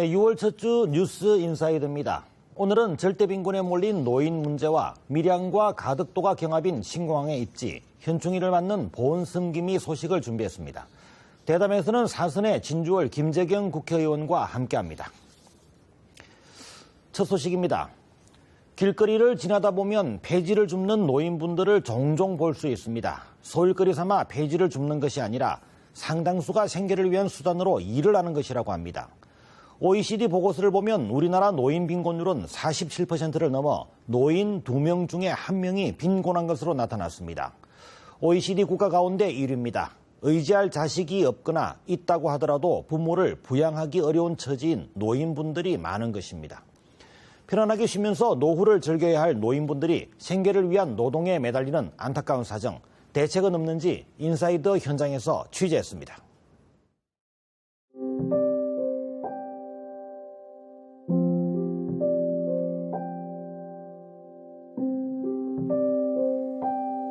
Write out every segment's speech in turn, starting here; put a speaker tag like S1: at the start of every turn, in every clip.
S1: 네, 6월 첫 주 뉴스 인사이드입니다. 오늘은 절대빈곤에 몰린 노인 문제와 밀양과 가덕도가 경합인 신공항의 입지, 현충일을 맞는 보훈 섬김이 소식을 준비했습니다. 대담에서는 사선의 진주월 김재경 국회의원과 함께합니다. 첫 소식입니다. 길거리를 지나다 보면 폐지를 줍는 노인분들을 종종 볼 수 있습니다. 소일거리 삼아 폐지를 줍는 것이 아니라 상당수가 생계를 위한 수단으로 일을 하는 것이라고 합니다. OECD 보고서를 보면 우리나라 노인 빈곤율은 47%를 넘어 노인 2명 중에 1명이 빈곤한 것으로 나타났습니다. OECD 국가 가운데 1위입니다. 의지할 자식이 없거나 있다고 하더라도 부모를 부양하기 어려운 처지인 노인분들이 많은 것입니다. 편안하게 쉬면서 노후를 즐겨야 할 노인분들이 생계를 위한 노동에 매달리는 안타까운 사정, 대책은 없는지 인사이더 현장에서 취재했습니다.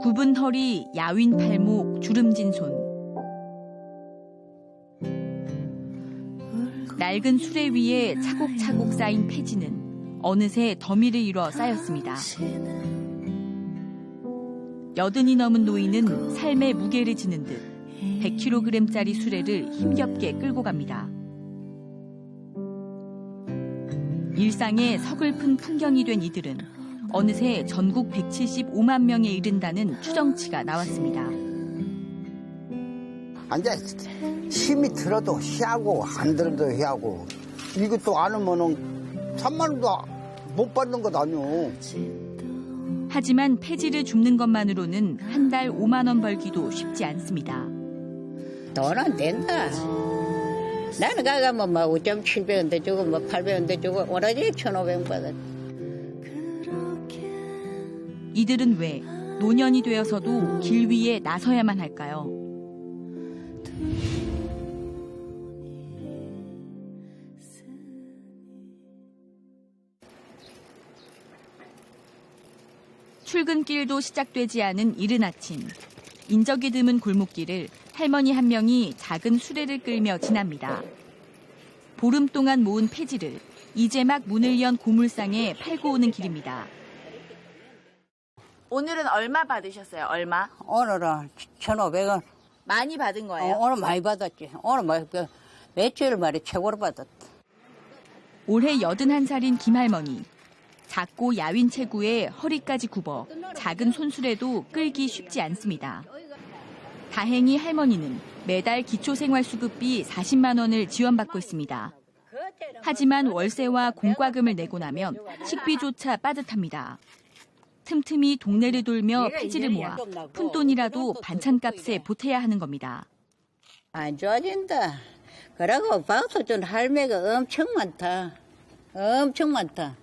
S2: 굽은 허리, 야윈 팔목, 주름진 손. 낡은 수레 위에 차곡차곡 쌓인 폐지는 어느새 더미를 이뤄 쌓였습니다. 80이 넘은 노인은 삶의 무게를 지는 듯 100kg짜리 수레를 힘겹게 끌고 갑니다. 일상의 서글픈 풍경이 된 이들은 어느새 전국 175만 명에 이른다는 추정치가 나왔습니다.
S3: 이제 힘이 들어도 희하고 안 들어도 희하고 이것도 안 하면은 3만 원도 못 받는 것 아니오.
S2: 하지만 폐지를 줍는 것만으로는 한 달 5만 원 벌기도 쉽지 않습니다.
S4: 돈 안 된다. 나는 가가면 뭐 5,700원도 주고 뭐 800원도 주고 오로지 1,500원 받았.
S2: 이들은 왜 노년이 되어서도 길 위에 나서야만 할까요? 출근길도 시작되지 않은 이른 아침. 인적이 드문 골목길을 할머니 한 명이 작은 수레를 끌며 지납니다. 보름 동안 모은 폐지를 이제 막 문을 연 고물상에 팔고 오는 길입니다.
S5: 오늘은 얼마 받으셨어요? 얼마?
S4: 오늘은 1,500원.
S5: 많이 받은 거예요?
S4: 오늘 많이 받았지. 오늘 뭐 며칠 만에 최고로 받았다.
S2: 올해 81살인 김할머니. 작고 야윈 체구에 허리까지 굽어 작은 손수레도 끌기 쉽지 않습니다. 다행히 할머니는 매달 기초생활수급비 40만 원을 지원받고 있습니다. 하지만 월세와 공과금을 내고 나면 식비조차 빠듯합니다. 틈틈이 동네를 돌며 폐지를 모아 푼돈이라도 반찬값에 보태야 하는 겁니다.
S4: 안 좋아진다. 그러고 박수 준 할매가 엄청 많다. 엄청 많다.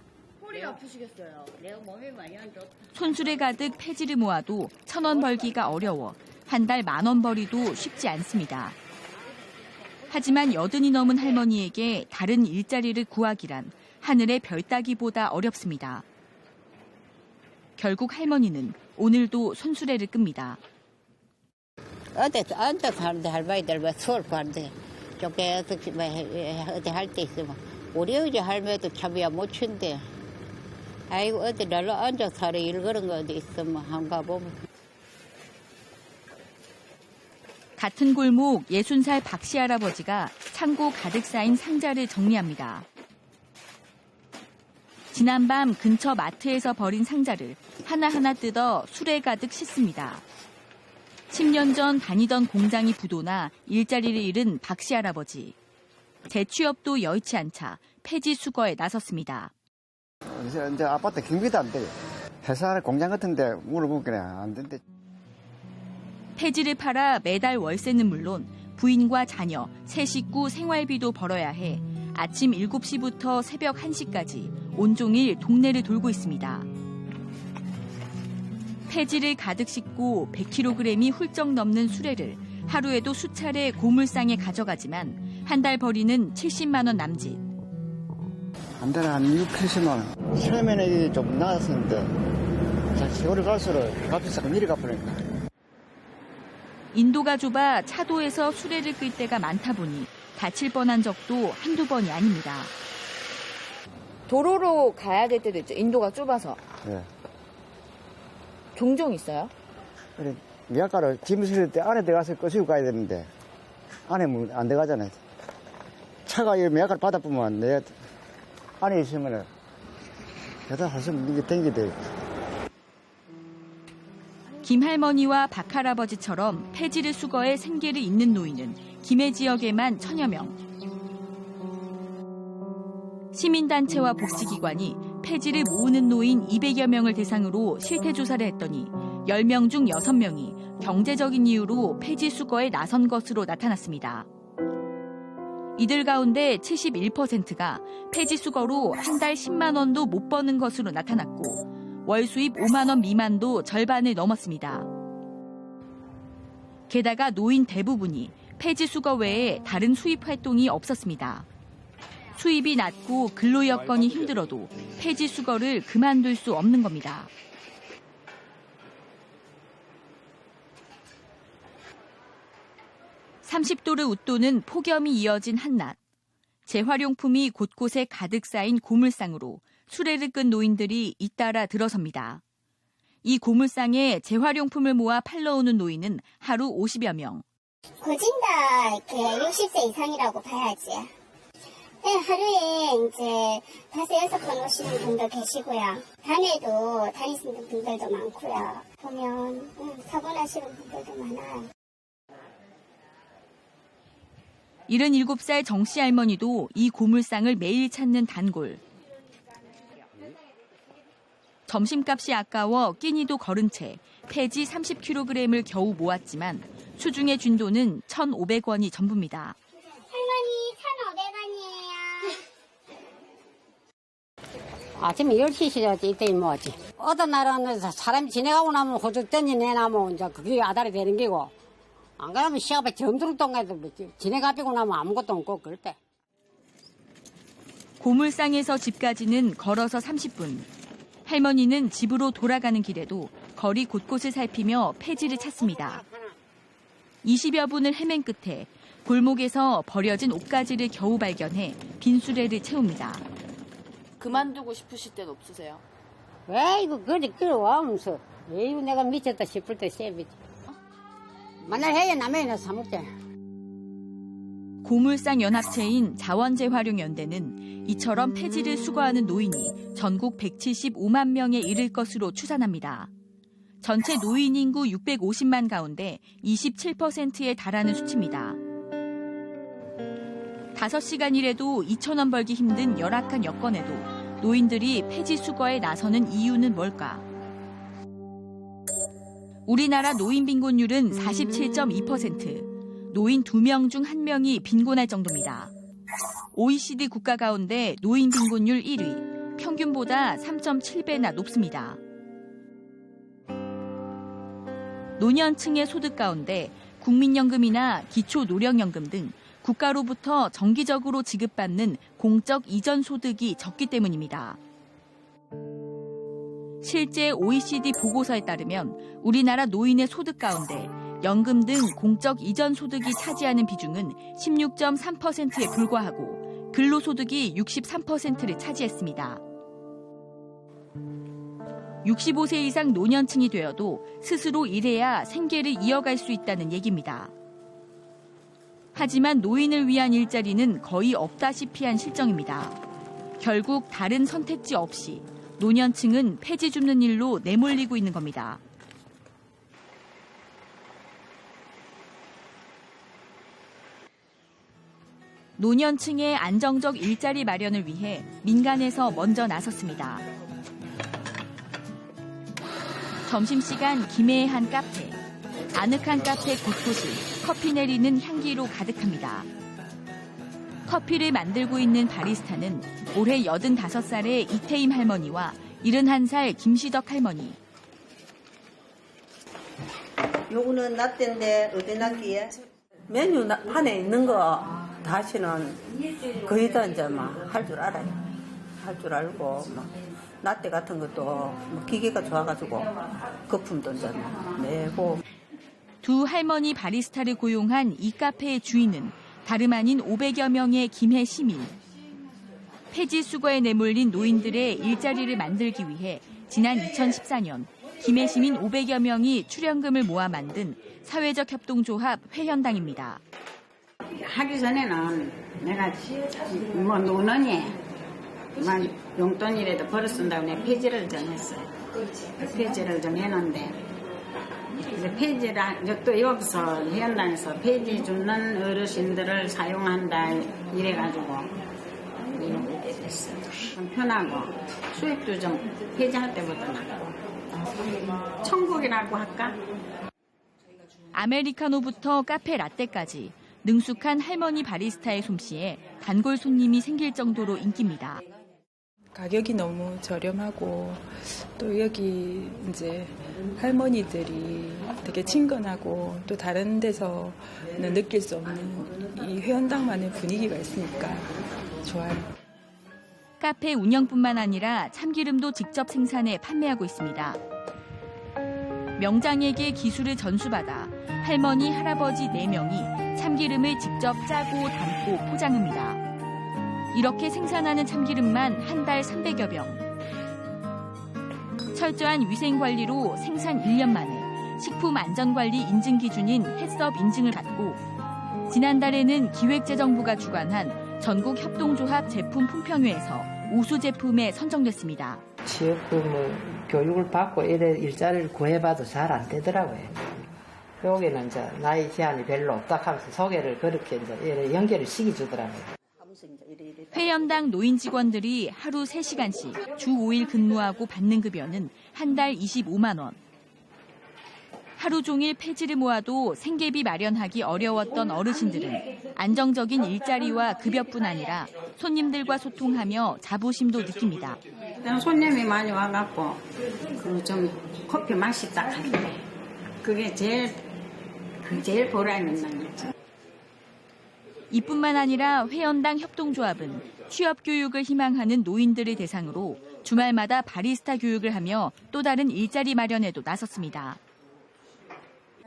S5: 허리 아프시겠어요?
S4: 내가 몸이 많이 안 좋다.
S2: 손수레 가득 폐지를 모아도 1,000원 벌기가 어려워 한 달 10,000원 벌이도 쉽지 않습니다. 하지만 80이 넘은 할머니에게 다른 일자리를 구하기란 하늘의 별 따기보다 어렵습니다. 결국 할머니는 오늘도 손수레를 끕니다.
S4: 어디 앉아서 하는데 할머니들 뭐 수월 하는데 쪼개서 어디 할 때 있으면 우리 어제 할머니도 참이야 못 춘대. 아이고 어디 날로 앉아서 하러 일 그런 거 어디 있으면 한번 가보면.
S2: 같은 골목 60살 박씨 할아버지가 창고 가득 쌓인 상자를 정리합니다. 지난밤 근처 마트에서 버린 상자를 하나하나 뜯어 수레 가득 싣습니다. 10년 전 다니던 공장이 부도나 일자리를 잃은 박씨 할아버지. 재취업도 여의치 않자 폐지 수거에 나섰습니다.
S3: 이제 아파트 경비도 안 돼. 회사 공장 같은데 물어보면 그래 안 된대.
S2: 폐지를 팔아 매달 월세는 물론 부인과 자녀, 세 식구 생활비도 벌어야 해 아침 7시부터 새벽 1시까지 온종일 동네를 돌고 있습니다. 폐지를 가득 싣고 100kg이 훌쩍 넘는 수레를 하루에도 수차례 고물상에 가져가지만 한 달 벌이는 70만 원 남짓.
S3: 한 달에 한 6, 70만 원. 처음에는 좀 나았었는데 세월이 갈수록 값이 싹 미리 갚으니까.
S2: 인도가 좁아 차도에서 수레를 끌 때가 많다 보니 다칠 뻔한 적도 한두 번이 아닙니다.
S5: 도로로 가야 될 때도 있죠. 인도가 좁아서.
S6: 예.
S5: 종종 있어요?
S6: 그래, 미약가를 짐 실을 때 안에 들어가서 꺼시고 가야 되는데, 안에 안 들어가잖아요. 차가 이 미약가를 받아보면 내 안에 있으면, 여자 하시면 이게 댕기대.
S2: 김할머니와 박할아버지처럼 폐지를 수거해 생계를 잇는 노인은 김해 지역에만 1000여 명. 시민단체와 복지기관이 폐지를 모으는 노인 200여 명을 대상으로 실태조사를 했더니 10명 중 6명이 경제적인 이유로 폐지 수거에 나선 것으로 나타났습니다. 이들 가운데 71%가 폐지 수거로 한 달 10만 원도 못 버는 것으로 나타났고 월 수입 5만 원 미만도 절반을 넘었습니다. 게다가 노인 대부분이 폐지 수거 외에 다른 수입 활동이 없었습니다. 수입이 낮고 근로 여건이 힘들어도 폐지 수거를 그만둘 수 없는 겁니다. (30도를) 웃도는 폭염이 이어진 한낮. 재활용품이 곳곳에 가득 쌓인 고물상으로 수레를 끈 노인들이 잇따라 들어섭니다. 이 고물상에 재활용품을 모아 팔러 오는 노인은 하루 50여 명.
S7: 거진 다 이렇게 60세 이상이라고 봐야지. 네, 하루에 이제 5, 6번 오시는 분도 계시고요. 밤에도 다니시는 분들도 많고요. 보면 사고 나시는 분들도 많아요.
S2: 77살 정씨 할머니도 이 고물상을 매일 찾는 단골. 점심값이 아까워 끼니도 걸은 채 폐지 30kg을 겨우 모았지만 수중에 준 돈은 1,500원이 전부입니다.
S7: 할머니 1,500원이에요.
S4: 아침에 10시 시절 이때 뭐지. 어떤 날은 사람이 지나가고 나면 호적 던지 내놔면 이제 그게 아다리 되는 게고, 안 그러면 시합에 점두룩 동가도 지나가고 나면 아무것도 없고 그럴 때.
S2: 고물상에서 집까지는 걸어서 30분. 할머니는 집으로 돌아가는 길에도 거리 곳곳을 살피며 폐지를 찾습니다. 20여 분을 헤맨 끝에 골목에서 버려진 옷가지를 겨우 발견해 빈수레를 채웁니다.
S5: 그만두고 싶으실 때는 없으세요?
S4: 왜 이거 그리 끌어와면서 왜 이거 내가 미쳤다 싶을 때 세비지. 만날 해야 남해나 사먹자.
S2: 고물상 연합체인 자원재활용연대는 이처럼 폐지를 수거하는 노인이 전국 175만 명에 이를 것으로 추산합니다. 전체 노인 인구 650만 가운데 27%에 달하는 수치입니다. 5시간 일해도 2,000원 벌기 힘든 열악한 여건에도 노인들이 폐지 수거에 나서는 이유는 뭘까? 우리나라 노인 빈곤율은 47.2%. 노인 2명 중 1명이 빈곤할 정도입니다. OECD 국가 가운데 노인 빈곤율 1위, 평균보다 3.7배나 높습니다. 노년층의 소득 가운데 국민연금이나 기초노령연금 등 국가로부터 정기적으로 지급받는 공적 이전 소득이 적기 때문입니다. 실제 OECD 보고서에 따르면 우리나라 노인의 소득 가운데 연금 등 공적 이전 소득이 차지하는 비중은 16.3%에 불과하고 근로소득이 63%를 차지했습니다. 65세 이상 노년층이 되어도 스스로 일해야 생계를 이어갈 수 있다는 얘기입니다. 하지만 노인을 위한 일자리는 거의 없다시피 한 실정입니다. 결국 다른 선택지 없이 노년층은 폐지 줍는 일로 내몰리고 있는 겁니다. 노년층의 안정적 일자리 마련을 위해 민간에서 먼저 나섰습니다. 점심시간 김해의 한 카페. 아늑한 카페 곳곳이 커피 내리는 향기로 가득합니다. 커피를 만들고 있는 바리스타는 올해 85살의 이태임 할머니와 71살 김시덕 할머니.
S8: 요거는 라떼인데 어디 놨기에? 메뉴 안에 있는 거 다시는 거의 다 이제 막 할 줄 알아요. 할 줄 알고 막 라떼 같은 것도 뭐 기계가 좋아가지고 거품도 이제 내고.
S2: 두 할머니 바리스타를 고용한 이 카페의 주인은 다름 아닌 500여 명의 김해 시민. 폐지 수거에 내몰린 노인들의 일자리를 만들기 위해 지난 2014년 김해 시민 500여 명이 출연금을 모아 만든 사회적 협동조합 회현당입니다.
S9: 하기 전에는 내가 뭐 노는이 용돈이라도 벌어 쓴다고 내가 폐지를 정했어요. 폐지를 정했는데 이제 폐지를 또 여기서 회원단에서 폐지 주는 어르신들을 사용한다 이래가지고 이렇게 됐어요. 좀 편하고 수입도 좀 폐지할 때보다 낫고 천국이라고 할까?
S2: 아메리카노부터 카페 라떼까지 능숙한 할머니 바리스타의 솜씨에 단골 손님이 생길 정도로 인기입니다.
S10: 가격이 너무 저렴하고 또 여기 이제 할머니들이 되게 친근하고 또 다른 데서는 느낄 수 없는 이 회원당만의 분위기가 있으니까 좋아요.
S2: 카페 운영뿐만 아니라 참기름도 직접 생산해 판매하고 있습니다. 명장에게 기술을 전수받아 할머니, 할아버지 4명이 참기름을 직접 짜고 담고 포장합니다. 이렇게 생산하는 참기름만 한 달 300여 병. 철저한 위생관리로 생산 1년 만에 식품안전관리 인증 기준인 햇섭 인증을 받고 지난달에는 기획재정부가 주관한 전국 협동조합 제품 품평회에서 우수 제품에 선정됐습니다.
S11: 지역구 교육을 받고 이래 일자리를 구해봐도 잘 안 되더라고요. 여기는 이제 나이 제한이 별로 없다 하면서 소개를 그렇게 이제 이래 연결을 시켜주더라고요.
S2: 회연당 노인 직원들이 하루 3시간씩 주 5일 근무하고 받는 급여는 한 달 25만 원. 하루 종일 폐지를 모아도 생계비 마련하기 어려웠던 어르신들은 안정적인 일자리와 급여뿐 아니라 손님들과 소통하며 자부심도 느낍니다.
S9: 손님이 많이 와갖고 좀 커피 맛있다 하는데 그게 제일 보람있는 거죠.
S2: 이뿐만 아니라 회연당 협동조합은 취업 교육을 희망하는 노인들을 대상으로 주말마다 바리스타 교육을 하며 또 다른 일자리 마련에도 나섰습니다.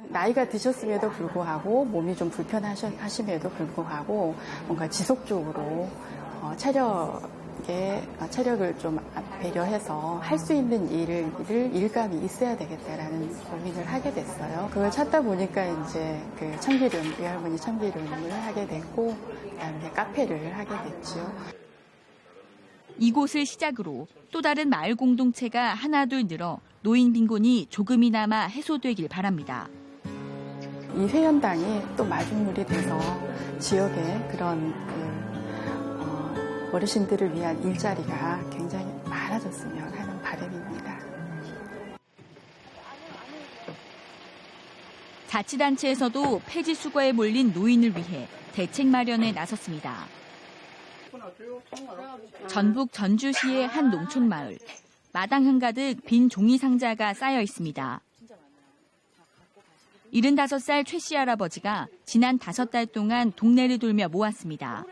S12: 나이가 드셨음에도 불구하고 몸이 좀 불편하심에도 불구하고 뭔가 지속적으로 체력을 좀 배려해서 할 수 있는 일감이 있어야 되겠다라는 고민을 하게 됐어요. 그걸 찾다 보니까 이제 그 참기름, 외할머니 참기름을 하게 됐고, 그다음에 카페를 하게 됐죠.
S2: 이곳을 시작으로 또 다른 마을 공동체가 하나둘 늘어 노인 빈곤이 조금이나마 해소되길 바랍니다.
S12: 이 회연당이 또 마중물이 돼서 지역에 그런 어르신들을 위한 일자리가 굉장히 많아졌으면 하는 바람입니다.
S2: 자치단체에서도 폐지 수거에 몰린 노인을 위해 대책 마련에 나섰습니다. 전북 전주시의 한 농촌 마을. 마당 한가득 빈 종이 상자가 쌓여 있습니다. 75살 최 씨 할아버지가 지난 5달 동안 동네를 돌며 모았습니다.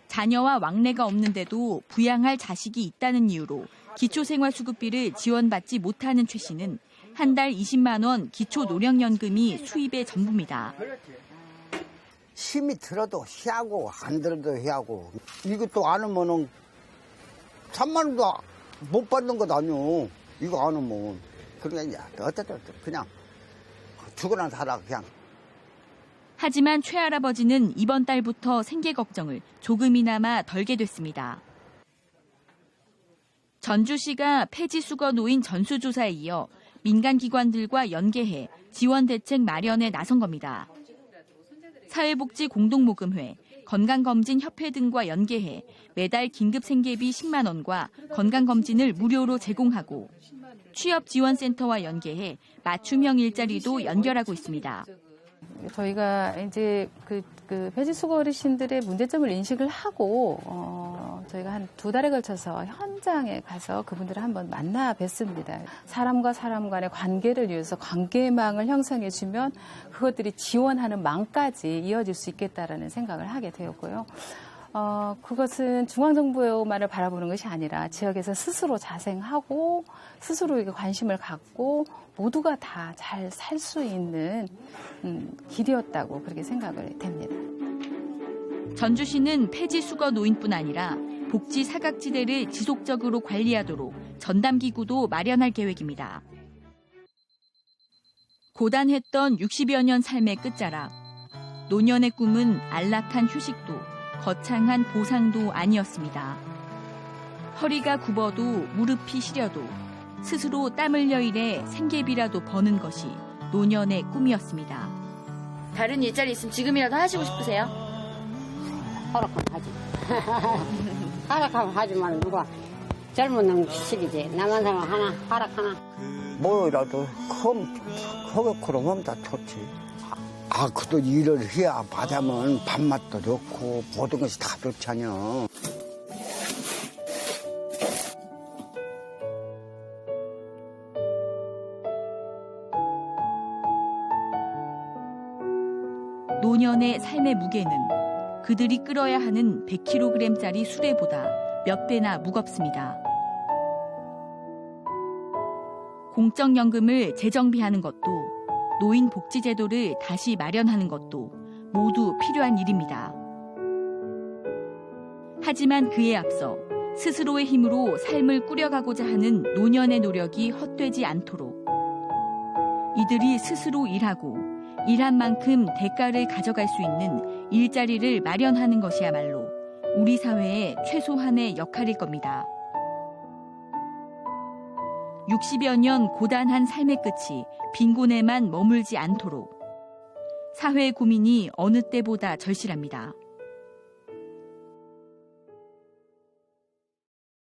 S2: 자녀와 왕래가 없는데도 부양할 자식이 있다는 이유로 기초생활수급비를 지원받지 못하는 최 씨는 한 달 20만 원 기초노령연금이 수입의 전부입니다.
S3: 힘이 들어도 희하고 안 들어도 희하고 이것도 안 하면은 3만 원도 못 받는 것 아니오. 이거 안 하면 그러니까 어쨌든 그냥 죽어나 살아 그냥.
S2: 하지만 최 할아버지는 이번 달부터 생계 걱정을 조금이나마 덜게 됐습니다. 전주시가 폐지 수거 노인 전수조사에 이어 민간기관들과 연계해 지원 대책 마련에 나선 겁니다. 사회복지공동모금회, 건강검진협회 등과 연계해 매달 긴급생계비 10만 원과 건강검진을 무료로 제공하고 취업지원센터와 연계해 맞춤형 일자리도 연결하고 있습니다.
S12: 저희가 이제 그 폐지 수거 어르신들의 문제점을 인식을 하고 저희가 한 2달에 걸쳐서 현장에 가서 그분들을 한번 만나 뵀습니다. 사람과 사람 간의 관계를 위해서 관계망을 형성해 주면 그것들이 지원하는 망까지 이어질 수 있겠다라는 생각을 하게 되었고요. 그것은 중앙정부만을 바라보는 것이 아니라 지역에서 스스로 자생하고 스스로에게 관심을 갖고 모두가 다 잘 살 수 있는 길이었다고 그렇게 생각을 됩니다.
S2: 전주시는 폐지 수거 노인뿐 아니라 복지 사각지대를 지속적으로 관리하도록 전담기구도 마련할 계획입니다. 고단했던 60여 년 삶의 끝자락. 노년의 꿈은 안락한 휴식도 거창한 보상도 아니었습니다. 허리가 굽어도 무릎이 시려도 스스로 땀 흘려 일해 생계비라도 버는 것이 노년의 꿈이었습니다.
S5: 다른 일자리 있으면 지금이라도 하시고 싶으세요?
S4: 허락하면 하지. 허락하면 하지만 누가 젊은 놈 시기지. 남한 사람 하나 허락하나.
S3: 뭐라도 그러면 다 좋지. 그도 일을 해야 받으면 밥맛도 좋고 모든 것이 다 좋잖여.
S2: 노년의 삶의 무게는 그들이 끌어야 하는 100kg짜리 수레보다 몇 배나 무겁습니다. 공적연금을 재정비하는 것도 노인복지제도를 다시 마련하는 것도 모두 필요한 일입니다. 하지만 그에 앞서 스스로의 힘으로 삶을 꾸려가고자 하는 노년의 노력이 헛되지 않도록 이들이 스스로 일하고 일한 만큼 대가를 가져갈 수 있는 일자리를 마련하는 것이야말로 우리 사회의 최소한의 역할일 겁니다. 60여 년 고단한 삶의 끝이 빈곤에만 머물지 않도록 사회의 고민이 어느 때보다 절실합니다.